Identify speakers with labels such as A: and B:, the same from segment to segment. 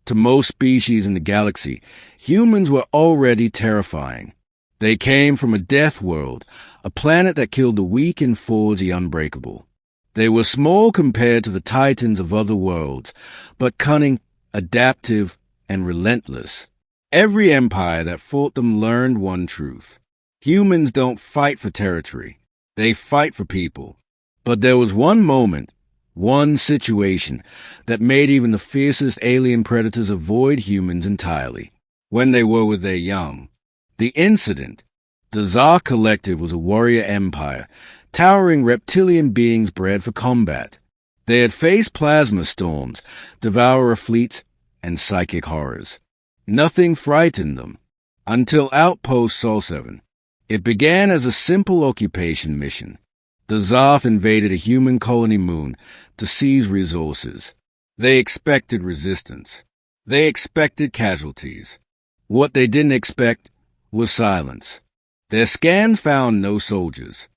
A: To most species in the galaxy, humans were already terrifying. They came from a death world, a planet that killed the weak and forged the unbreakable. They were small compared to the titans of other worlds, but cunning, adaptive, and relentless. Every empire that fought them learned one truth. Humans don't fight for territory. They fight for people. But there was one moment, one situation, that made even the fiercest alien predators avoid humans entirely. When they were with their young. The incident. The Zar Collective was a warrior empire, towering reptilian beings bred for combat. They had faced plasma storms, devourer fleets, and psychic horrors. Nothing frightened them. Until Outpost Sol 7. It began as a simple occupation mission. The Zoth invaded a human colony moon to seize resources. They expected resistance. They expected casualties. What they didn't expect was silence. Their scans found no soldiers,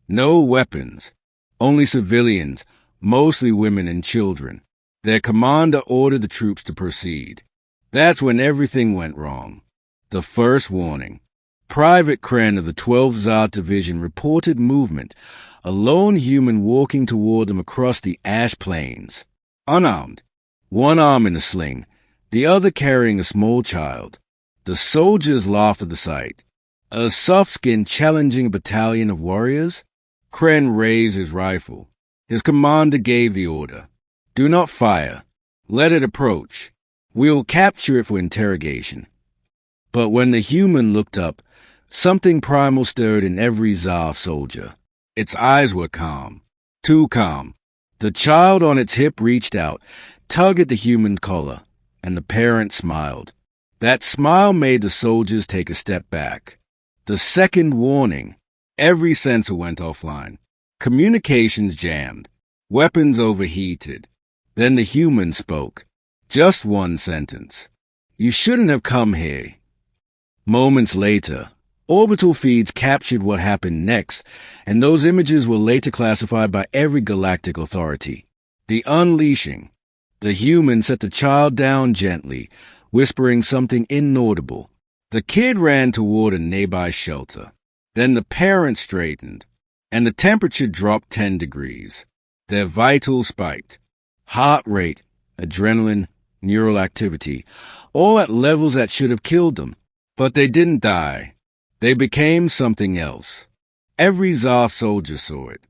A: no weapons, only civilians, mostly women and children. Their commander ordered the troops to proceed. That's when everything went wrong. The first warning. Private Kren of the 12th Zod Division reported movement, a lone human walking toward them across the ash plains. Unarmed, one arm in a sling, the other carrying a small child. The soldiers laughed at the sight. A soft-skinned challenging a battalion of warriors? Kren raised his rifle. His commander gave the order. Do not fire. Let it approach. We'll capture it for interrogation. But when the human looked up, something primal stirred in every Zar soldier. Its eyes were calm. Too calm. The child on its hip reached out, tugged at the human's collar, and the parent smiled. That smile made the soldiers take a step back. The second warning. Every sensor went offline. Communications jammed. Weapons overheated. Then the human spoke. Just one sentence. You shouldn't have come here. Moments later, orbital feeds captured what happened next, and those images were later classified by every galactic authority. The unleashing. The human set the child down gently, whispering something inaudible. The kid ran toward a nearby shelter. Then the parent straightened, and the temperature dropped 10 degrees. Their vitals spiked. Heart rate, adrenaline, neural activity, all at levels that should have killed them. But they didn't die. They became something else. Every Zoth soldier saw it.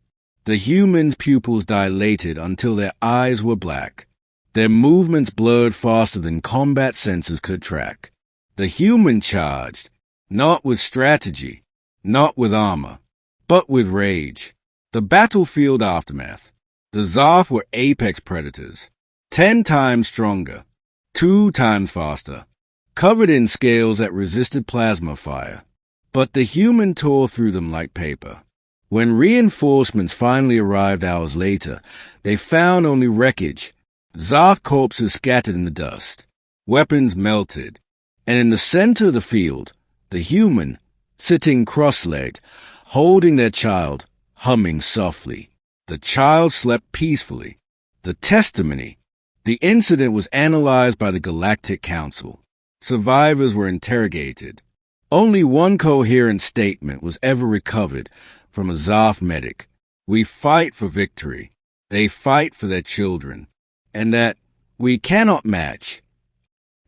A: The human's pupils dilated until their eyes were black. Their movements blurred faster than combat sensors could track. The human charged, not with strategy, not with armor, but with rage. The battlefield aftermath. The Zoth were apex predators, 10 times stronger, 2 times faster, covered in scales that resisted plasma fire. But the human tore through them like paper. When reinforcements finally arrived hours later, they found only wreckage. Zoth corpses scattered in the dust. Weapons melted. And in the center of the field, the human, sitting cross-legged, holding their child, humming softly. The child slept peacefully. The testimony. The incident was analyzed by the Galactic Council. Survivors were interrogated. Only one coherent statement was ever recovered from a Zoth medic. We fight for victory. They fight for their children. And that we cannot match.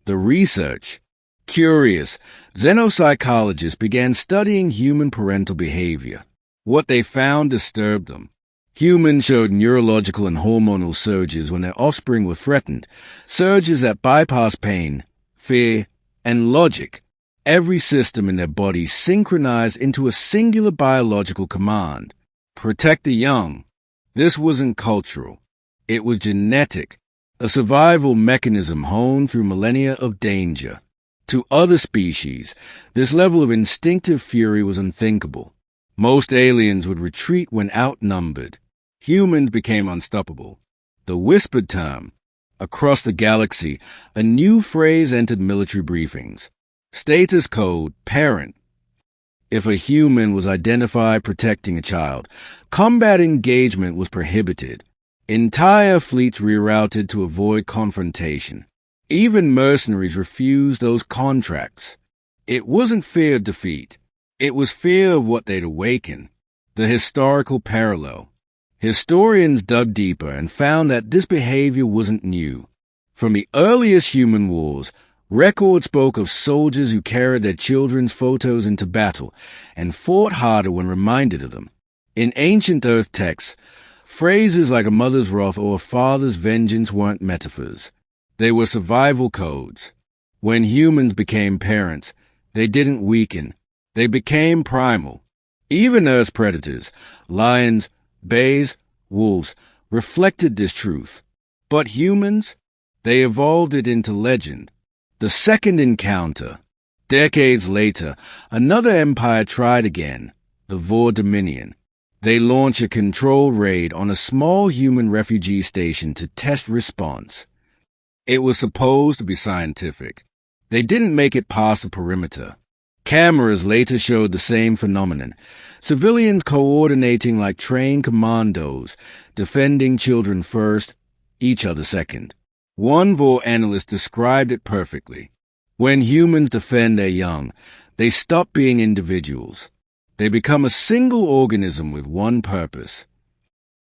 A: The research. Curious, xenopsychologists began studying human parental behavior. What they found disturbed them. Humans showed neurological and hormonal surges when their offspring were threatened, surges that bypassed pain, fear, and logic. Every system in their bodies synchronized into a singular biological command. Protect the young. This wasn't cultural. It was genetic, a survival mechanism honed through millennia of danger. To other species, this level of instinctive fury was unthinkable. Most aliens would retreat when outnumbered. Humans became unstoppable. The whispered term. Across the galaxy, a new phrase entered military briefings. Status code, parent. If a human was identified protecting a child, combat engagement was prohibited. Entire fleets rerouted to avoid confrontation. Even mercenaries refused those contracts. It wasn't fear of defeat. It was fear of what they'd awaken. The historical parallel. Historians dug deeper and found that this behavior wasn't new. From the earliest human wars, records spoke of soldiers who carried their children's photos into battle and fought harder when reminded of them. In ancient Earth texts, phrases like a mother's wrath or a father's vengeance weren't metaphors. They were survival codes. When humans became parents, they didn't weaken. They became primal. Even Earth's predators, lions, bears, wolves, reflected this truth. But humans, they evolved it into legend. The second encounter. Decades later, another empire tried again, the Vor Dominion. They launched a controlled raid on a small human refugee station to test response. It was supposed to be scientific. They didn't make it past the perimeter. Cameras later showed the same phenomenon. Civilians coordinating like trained commandos, defending children first, each other second. One Vor analyst described it perfectly. When humans defend their young, they stop being individuals. They become a single organism with one purpose.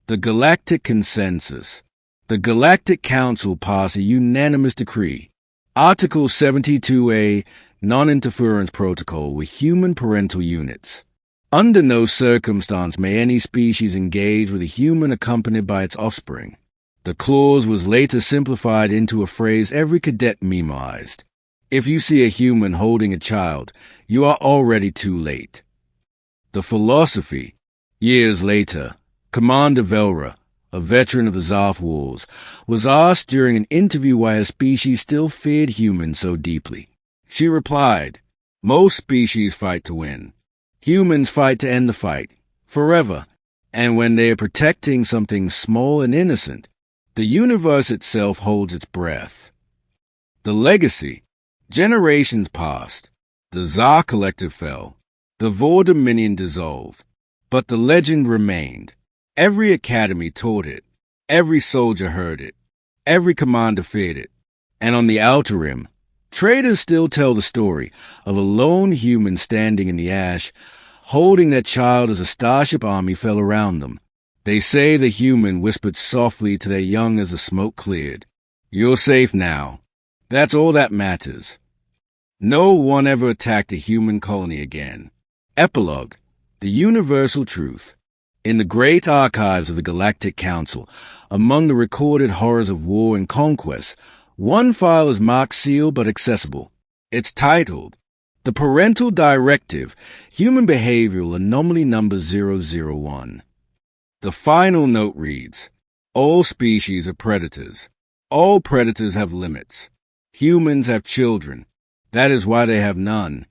A: The Galactic Consensus. The Galactic Council passed a unanimous decree. Article 72A, Non-Interference Protocol with Human Parental Units. Under no circumstance may any species engage with a human accompanied by its offspring. The clause was later simplified into a phrase every cadet memoized. If you see a human holding a child, you are already too late. The philosophy. Years later, Commander Velra, a veteran of the Zarth Wars, was asked during an interview why her species still feared humans so deeply. She replied, "Most species fight to win. Humans fight to end the fight, forever, and when they are protecting something small and innocent, the universe itself holds its breath." The legacy. Generations passed. The Tsar Collective fell. The Vor Dominion dissolved. But the legend remained. Every academy taught it. Every soldier heard it. Every commander feared it. And on the Outer Rim, traders still tell the story of a lone human standing in the ash, holding their child as a starship army fell around them. They say the human whispered softly to their young as the smoke cleared, "You're safe now. That's all that matters." No one ever attacked a human colony again. Epilogue. The Universal Truth. In the great archives of the Galactic Council, among the recorded horrors of war and conquest, one file is marked sealed but accessible. It's titled, The Parental Directive, Human Behavioral Anomaly Number 001. The final note reads, "All species are predators. All predators have limits. Humans have children. That is why they have none.